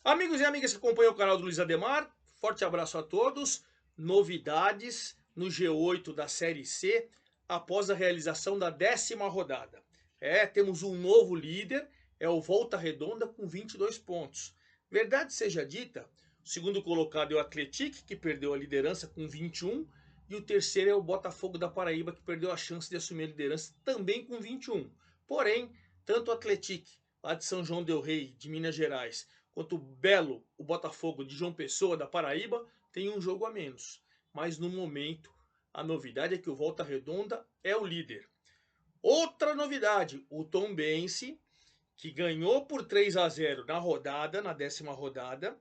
Amigos e amigas que acompanham o canal do Luiz Ademar, forte abraço a todos. Novidades no G8 da Série C após a realização da 10ª rodada. Temos um novo líder, é o Volta Redonda com 22 pontos. Verdade seja dita, o segundo colocado é o Atlético, que perdeu a liderança com 21, e o terceiro é o Botafogo da Paraíba, que perdeu a chance de assumir a liderança também com 21. Porém, tanto o Atlético, lá de São João del Rei, de Minas Gerais, quanto o Belo, o Botafogo de João Pessoa, da Paraíba, tem um jogo a menos. Mas no momento, a novidade é que o Volta Redonda é o líder. Outra novidade, o Tombense, que ganhou por 3-0 na rodada, na 10ª rodada.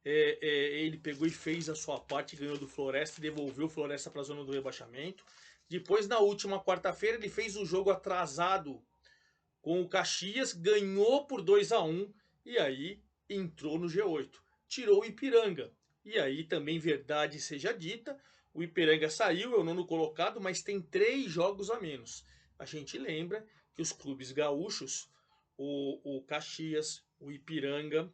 Ele pegou e fez a sua parte, ganhou do Floresta e devolveu o Floresta para a zona do rebaixamento. Depois, na última quarta-feira, ele fez o jogo atrasado com o Caxias, ganhou por 2-1 e aí entrou no G8. Tirou o Ipiranga. E aí também, verdade seja dita, o Ipiranga saiu, é o nono colocado, mas tem 3 jogos a menos. A gente lembra que os clubes gaúchos, o Caxias, o Ipiranga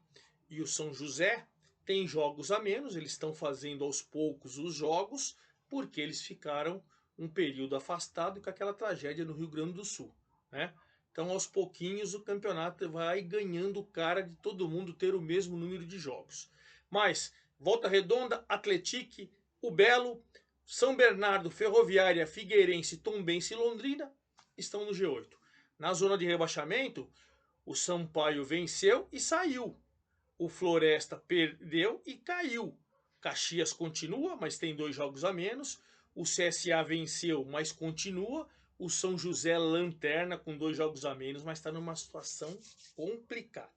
e o São José, têm jogos a menos, eles estão fazendo aos poucos os jogos, porque eles ficaram um período afastado com aquela tragédia no Rio Grande do Sul, né? Então, aos pouquinhos, o campeonato vai ganhando cara de todo mundo ter o mesmo número de jogos. Mas, Volta Redonda, Atlético, o Belo, São Bernardo, Ferroviária, Figueirense, Tombense e Londrina estão no G8. Na zona de rebaixamento, o Sampaio venceu e saiu. O Floresta perdeu e caiu. Caxias continua, mas tem 2 jogos a menos. O CSA venceu, mas continua. O São José lanterna com 2 jogos a menos, mas está numa situação complicada.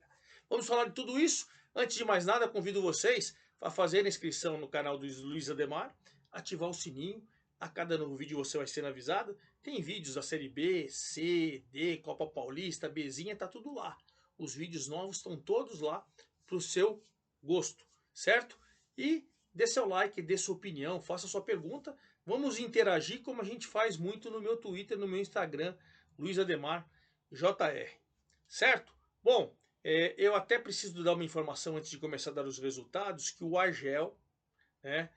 Vamos falar de tudo isso. Antes de mais nada, convido vocês a fazer a inscrição no canal do Luiz Ademar, ativar o sininho. A cada novo vídeo você vai sendo avisado. Tem vídeos da Série B, C, D, Copa Paulista, Bzinha, tá tudo lá. Os vídeos novos estão todos lá para o seu gosto, certo? E dê seu like, dê sua opinião, faça sua pergunta. Vamos interagir como a gente faz muito no meu Twitter, no meu Instagram, Luiz Ademar JR, certo? Bom, eu até preciso dar uma informação antes de começar a dar os resultados, que o Argel, né,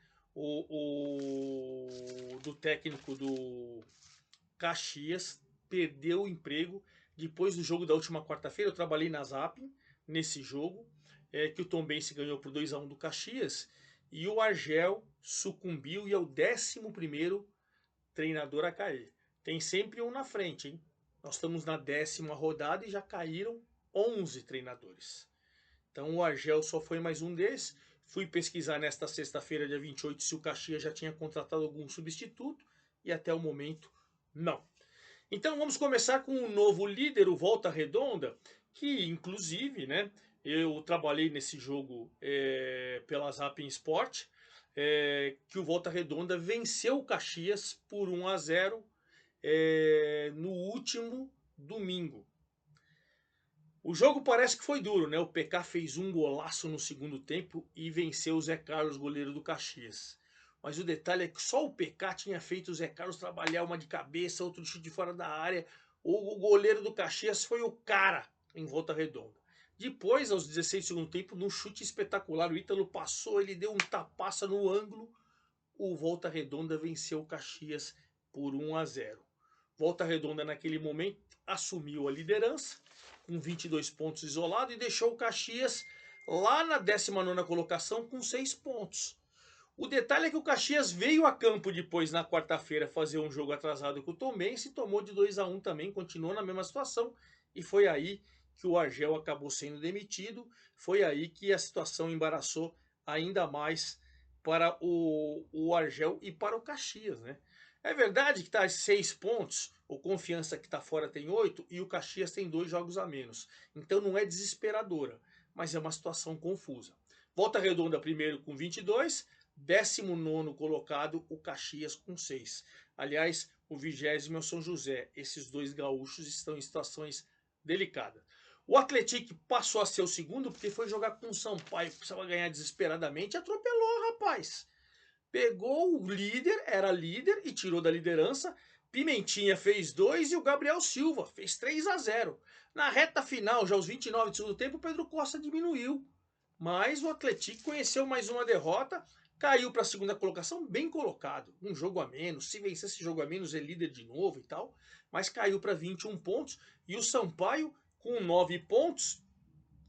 do técnico do Caxias, perdeu o emprego depois do jogo da última quarta-feira. Eu trabalhei na Zap nesse jogo, que o Tombense ganhou por 2-1 do Caxias, e o Argel sucumbiu e é o 11º treinador a cair. Tem sempre um na frente, hein? Nós estamos na 10ª rodada e já caíram 11 treinadores. Então o Argel só foi mais um desses. Fui pesquisar nesta sexta-feira, dia 28, se o Caxias já tinha contratado algum substituto, e até o momento não. Então vamos começar com o novo líder, o Volta Redonda, que inclusive, né, eu trabalhei nesse jogo pela Zapping Sport, que o Volta Redonda venceu o Caxias por 1-0 no último domingo. O jogo parece que foi duro, né? O PK fez um golaço no segundo tempo e venceu o Zé Carlos, goleiro do Caxias. Mas o detalhe é que só o PK tinha feito o Zé Carlos trabalhar uma de cabeça, outro de chute de fora da área. O goleiro do Caxias foi o cara em Volta Redonda. Depois, aos 16 do segundo tempo, num chute espetacular, o Ítalo passou, ele deu um tapaça no ângulo. O Volta Redonda venceu o Caxias por 1-0. Volta Redonda, naquele momento, assumiu a liderança com 22 pontos isolado e deixou o Caxias lá na 19ª colocação com 6 pontos. O detalhe é que o Caxias veio a campo depois na quarta-feira fazer um jogo atrasado com o Tombense e tomou de 2-1 também, continuou na mesma situação, e foi aí que o Argel acabou sendo demitido, foi aí que a situação embaraçou ainda mais para o Argel e para o Caxias, né? É verdade que está a 6 pontos, o Confiança que está fora tem 8 e o Caxias tem 2 jogos a menos. Então não é desesperadora, mas é uma situação confusa. Volta Redonda primeiro com 22, 19º colocado o Caxias com 6. Aliás, o 20º é o São José. Esses dois gaúchos estão em situações delicadas. O Atlético passou a ser o segundo porque foi jogar com o Sampaio, precisava ganhar desesperadamente, e atropelou, rapaz. Pegou o líder, era líder e tirou da liderança. Pimentinha fez 2 e o Gabriel Silva fez 3-0. Na reta final, já aos 29 do segundo tempo, o Pedro Costa diminuiu. Mas o Atlético conheceu mais uma derrota, caiu para a segunda colocação, bem colocado, um jogo a menos. Se vencer esse jogo a menos, é líder de novo e tal, mas caiu para 21 pontos. E o Sampaio, com 9 pontos,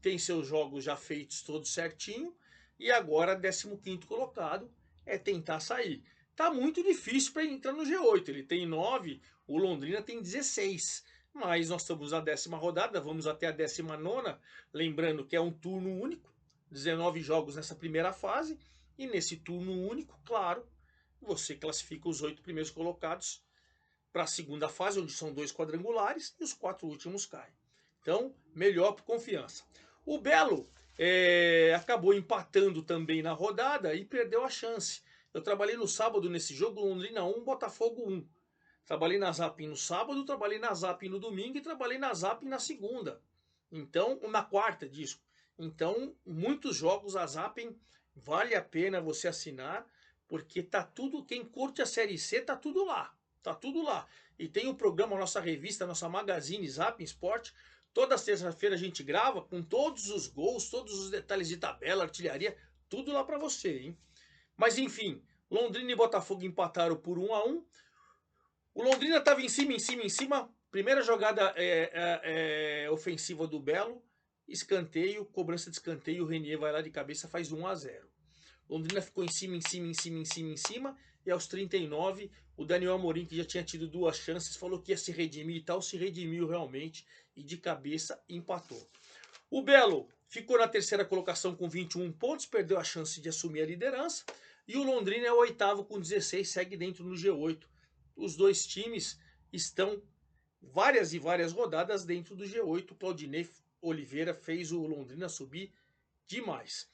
tem seus jogos já feitos todos certinho, e agora 15º colocado é tentar sair. Tá muito difícil para entrar no G8, ele tem 9, o Londrina tem 16, mas nós estamos na 10ª rodada, vamos até a 19ª, lembrando que é um turno único, 19 jogos nessa primeira fase, e nesse turno único, claro, você classifica os 8 primeiros colocados para a segunda fase, onde são 2 quadrangulares, e os 4 últimos caem. Então, melhor por confiança. O Belo acabou empatando também na rodada e perdeu a chance. Eu trabalhei no sábado nesse jogo, Londrina 1, Botafogo 1. Trabalhei na Zapping no sábado, trabalhei na Zapping no domingo e trabalhei na Zapping na segunda. Então, na quarta, disco. Então, muitos jogos a Zapping vale a pena você assinar, porque tá tudo, quem curte a Série C, tá tudo lá. Tá tudo lá. E tem o programa, nossa revista, nossa magazine Zapping Sport. Toda terça-feira a gente grava com todos os gols, todos os detalhes de tabela, artilharia, tudo lá para você, hein? Mas enfim, Londrina e Botafogo empataram por 1-1. O Londrina estava em cima, em cima, em cima. Primeira jogada ofensiva do Belo, escanteio, cobrança de escanteio, o Renier vai lá de cabeça, faz 1-0. Londrina ficou em cima, em cima, em cima, em cima, em cima. E aos 39, o Daniel Amorim, que já tinha tido 2 chances, falou que ia se redimir e tal, se redimiu realmente e de cabeça empatou. O Belo ficou na 3ª colocação com 21 pontos, perdeu a chance de assumir a liderança. E o Londrina é o 8º com 16, segue dentro no G8. Os dois times estão várias e várias rodadas dentro do G8. O Claudinei Oliveira fez o Londrina subir demais.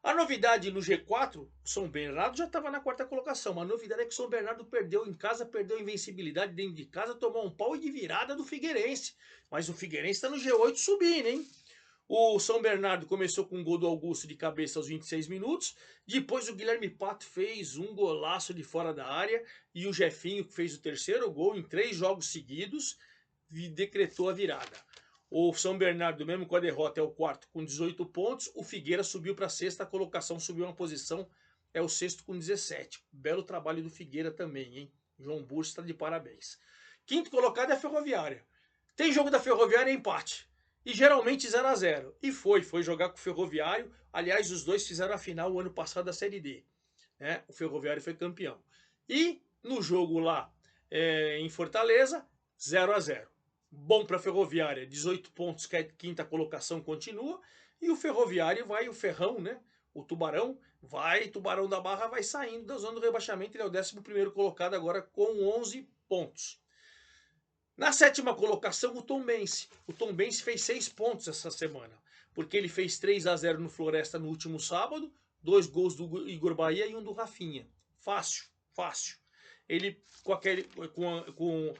A novidade no G4, o São Bernardo já estava na 4ª colocação. A novidade é que o São Bernardo perdeu em casa, perdeu a invencibilidade dentro de casa, tomou um pau e de virada do Figueirense. Mas o Figueirense está no G8 subindo, hein? O São Bernardo começou com um gol do Augusto de cabeça aos 26 minutos. Depois o Guilherme Pato fez um golaço de fora da área. E o Jefinho, que fez o 3º gol em 3 jogos seguidos, decretou a virada. O São Bernardo, mesmo com a derrota, é o 4º com 18 pontos. O Figueira subiu para a 6ª colocação, subiu uma posição, é o 6º com 17. Belo trabalho do Figueira também, hein? João Burso está de parabéns. 5º colocado é a Ferroviária. Tem jogo da Ferroviária, é empate. E geralmente 0-0. E foi jogar com o Ferroviário. Aliás, os dois fizeram a final o ano passado da Série D. Né? O Ferroviário foi campeão. E no jogo lá em Fortaleza, 0-0. Bom para a Ferroviária, 18 pontos, que é a 5ª colocação, continua. E o Ferroviário vai, o Ferrão, né? O Tubarão, Tubarão da Barra vai saindo da zona do rebaixamento. Ele é o 11º colocado agora com 11 pontos. Na 7ª colocação, o Tombense. O Tombense fez 6 pontos essa semana, porque ele fez 3-0 no Floresta no último sábado, 2 gols do Igor Bahia e um do Rafinha. Fácil, fácil. Ele, com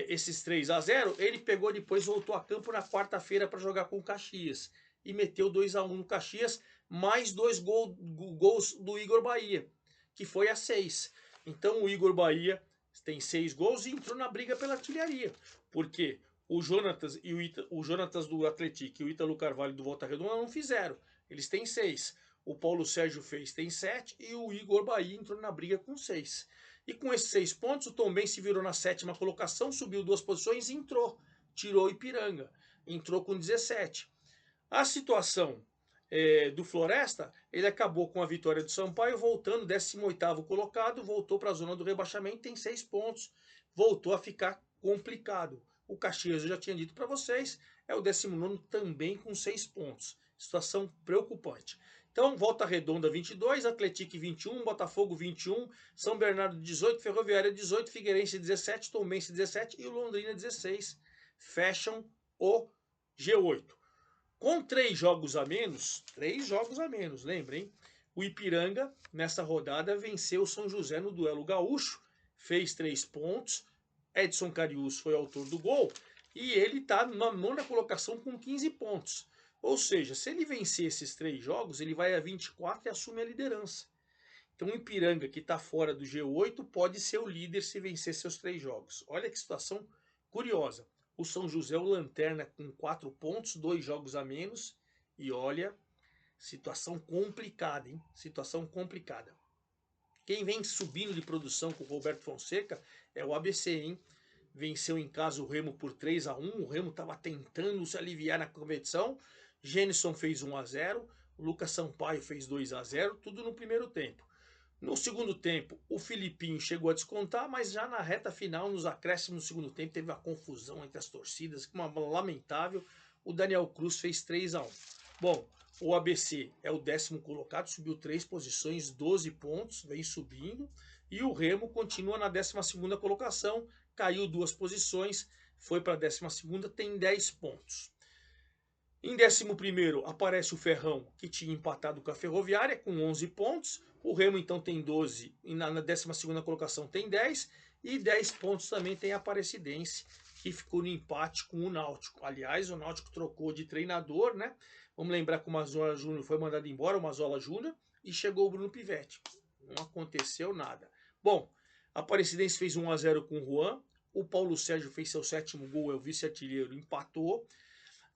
esses 3-0, ele pegou depois, voltou a campo na quarta-feira para jogar com o Caxias. E meteu 2-1 no Caxias, mais 2 gols do Igor Bahia, que foi a 6. Então o Igor Bahia tem 6 gols e entrou na briga pela artilharia. Porque o Jonatas e o Jonatas do Atlético e o Ítalo Carvalho do Volta Redonda não fizeram. Eles têm 6. O Paulo Sérgio fez, tem 7. E o Igor Bahia entrou na briga com 6. E com esses 6 pontos, o Tombense virou na 7ª colocação, subiu 2 posições e entrou. Tirou o Ipiranga. Entrou com 17. A situação do Floresta, ele acabou com a vitória do Sampaio, voltando 18º colocado, voltou para a zona do rebaixamento, tem 6 pontos, voltou a ficar complicado. O Caxias, eu já tinha dito para vocês, é o 19º também com 6 pontos. Situação preocupante. Então, Volta Redonda 22, Atlético 21, Botafogo 21, São Bernardo 18, Ferroviária 18, Figueirense 17, Tombense 17 e o Londrina 16. Fecham o G8. Com 3 jogos a menos, lembrem, o Ipiranga, nessa rodada, venceu o São José no duelo gaúcho, fez 3 pontos, Edson Carius foi autor do gol, e ele está na 9ª colocação com 15 pontos. Ou seja, se ele vencer esses 3 jogos, ele vai a 24 e assume a liderança. Então o Ipiranga, que está fora do G8, pode ser o líder se vencer seus 3 jogos. Olha que situação curiosa. O São José, o lanterna, com 4 pontos, 2 jogos a menos. E olha, Situação complicada, hein? Situação complicada. Quem vem subindo de produção com o Roberto Fonseca é o ABC, hein? Venceu em casa o Remo por 3-1. O Remo estava tentando se aliviar na competição. Gênison fez 1-0. O Lucas Sampaio fez 2-0. Tudo no primeiro tempo. No segundo tempo, o Filipinho chegou a descontar, mas já na reta final, nos acréscimos do segundo tempo, teve uma confusão entre as torcidas, uma lamentável. O Daniel Cruz fez 3-1. Bom, o ABC é o 10º colocado, subiu 3 posições, 12 pontos, vem subindo. E o Remo continua na 12ª colocação, caiu 2 posições, foi para a 12ª, tem 10 pontos. Em 11º aparece o Ferrão, que tinha empatado com a Ferroviária, com 11 pontos. O Remo então tem 12, e na 12ª colocação tem 10. E 10 pontos também tem a Aparecidense, que ficou no empate com o Náutico. Aliás, o Náutico trocou de treinador, né? Vamos lembrar que o Mazola Júnior foi mandado embora, o Mazola Júnior, e chegou o Bruno Pivetti. Não aconteceu nada. Bom, a Aparecidense fez 1-0 com o Juan. O Paulo Sérgio fez seu 7º gol, é o vice-artilheiro, empatou.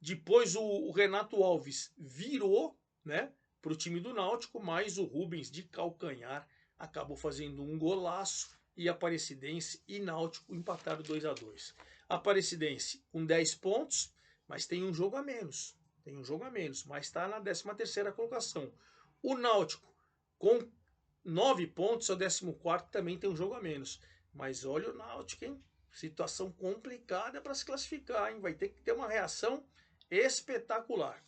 Depois o Renato Alves virou, né, para o time do Náutico, mas o Rubens de calcanhar acabou fazendo um golaço e Aparecidense e Náutico empataram 2-2. Aparecidense com 10 pontos, mas tem um jogo a menos. Tem um jogo a menos, mas está na 13ª colocação. O Náutico com 9 pontos, é o 14º, também tem um jogo a menos. Mas olha o Náutico, hein? Situação complicada para se classificar, hein? Vai ter que ter uma reação espetacular.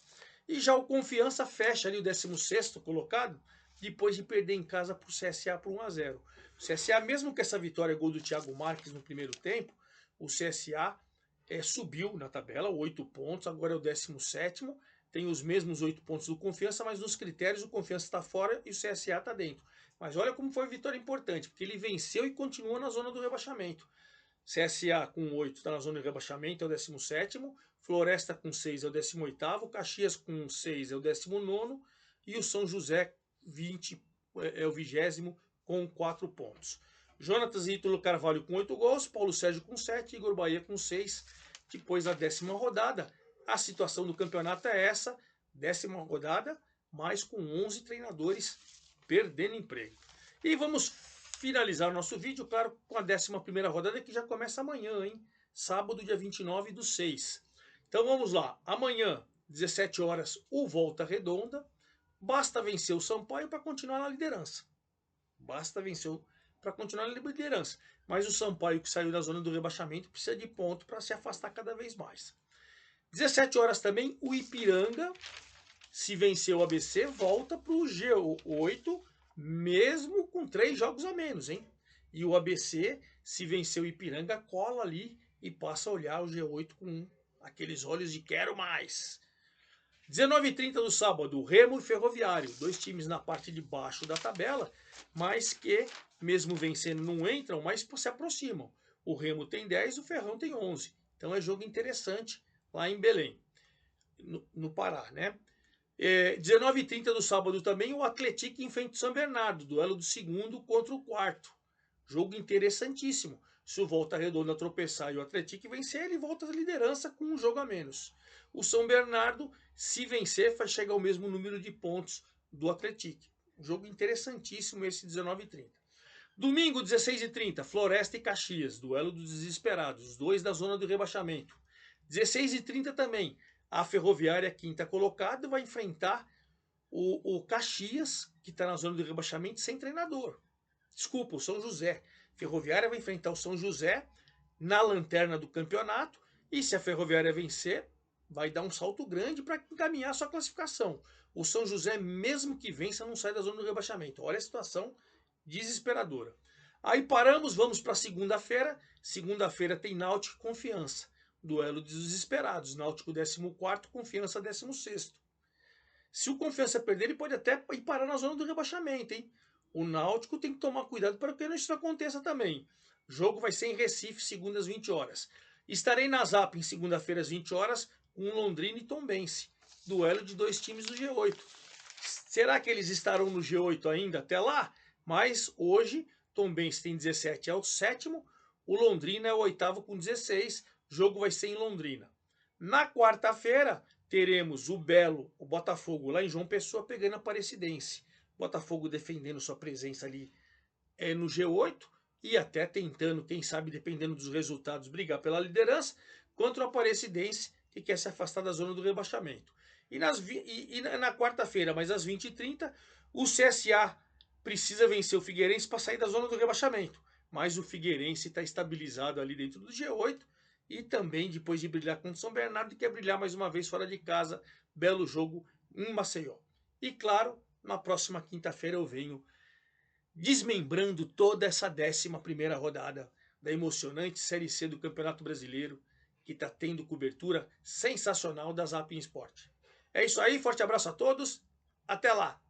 E já o Confiança fecha ali o 16º colocado, depois de perder em casa para o CSA por 1-0. O CSA, mesmo com essa vitória, gol do Thiago Marques no primeiro tempo, o CSA subiu na tabela, 8 pontos, agora é o 17º, tem os mesmos 8 pontos do Confiança, mas nos critérios o Confiança está fora e o CSA está dentro. Mas olha como foi a vitória importante, porque ele venceu e continua na zona do rebaixamento. CSA com 8 está na zona de rebaixamento, é o 17º. Floresta com 6 é o 18º. Caxias com 6 é o 19º. E o São José 20 é o 20º com 4 pontos. Jonatas e Ítalo Carvalho com 8 gols. Paulo Sérgio com 7. Igor Bahia com 6. Depois da 10ª rodada. A situação do campeonato é essa. 10ª rodada, mas com 11 treinadores perdendo emprego. E vamos finalizar o nosso vídeo, claro, com a 11ª rodada, que já começa amanhã, hein? Sábado, dia 29/6. Então vamos lá. Amanhã, 17 horas, o Volta Redonda. Basta vencer o Sampaio para continuar na liderança. Basta vencer para continuar na liderança. Mas o Sampaio, que saiu da zona do rebaixamento, precisa de ponto para se afastar cada vez mais. 17 horas também, o Ipiranga, se vencer o ABC, volta para o G8, mesmo com 3 jogos a menos, hein? E o ABC, se vencer o Ipiranga, cola ali e passa a olhar o G8 com aqueles olhos de quero mais. 19h30 do sábado, Remo e Ferroviário, 2 times na parte de baixo da tabela, mas que, mesmo vencendo, não entram, mas se aproximam. O Remo tem 10, o Ferrão tem 11. Então é jogo interessante lá em Belém, no Pará, né? 19h30 do sábado também, o Atlético enfrenta o São Bernardo, duelo do 2º contra o 4º. Jogo interessantíssimo. Se o Volta Redonda tropeçar e o Atlético vencer, ele volta à liderança com um jogo a menos. O São Bernardo, se vencer, vai chegar ao mesmo número de pontos do Atlético. Um jogo interessantíssimo esse 19h30. Domingo, 16h30, Floresta e Caxias, duelo dos desesperados, os 2 da zona do rebaixamento. 16h30 também, a Ferroviária, 5ª colocada, vai enfrentar o Caxias, que está na zona do rebaixamento, sem treinador. Desculpa, o São José. Ferroviária vai enfrentar o São José na lanterna do campeonato. E se a Ferroviária vencer, vai dar um salto grande para encaminhar a sua classificação. O São José, mesmo que vença, não sai da zona do rebaixamento. Olha a situação desesperadora. Aí paramos, vamos para segunda-feira. Segunda-feira tem Náutico e Confiança. Duelo dos desesperados. Náutico 14º, Confiança 16º. Se o Confiança perder, ele pode até ir parar na zona do rebaixamento, hein? O Náutico tem que tomar cuidado para que isso aconteça também. O jogo vai ser em Recife, segunda às 20 horas. Estarei na Zap em segunda-feira às 20 horas com Londrina e Tombense. Duelo de 2 times do G8. Será que eles estarão no G8 ainda até lá? Mas hoje, Tombense tem 17, é o 7º. O Londrina é o 8º com 16. O jogo vai ser em Londrina. Na quarta-feira, teremos o Belo, o Botafogo lá em João Pessoa pegando a Aparecidense. Botafogo defendendo sua presença ali no G8 e até tentando, quem sabe, dependendo dos resultados, brigar pela liderança, contra o Aparecidense, que quer se afastar da zona do rebaixamento. E na quarta-feira, mas às 20h30, o CSA precisa vencer o Figueirense para sair da zona do rebaixamento. Mas o Figueirense está estabilizado ali dentro do G8 e também, depois de brilhar contra o São Bernardo, quer brilhar mais uma vez fora de casa. Belo jogo em Maceió. E claro, na próxima quinta-feira eu venho desmembrando toda essa 11ª rodada da emocionante Série C do Campeonato Brasileiro, que está tendo cobertura sensacional da Zapping Sport. É isso aí, forte abraço a todos, até lá!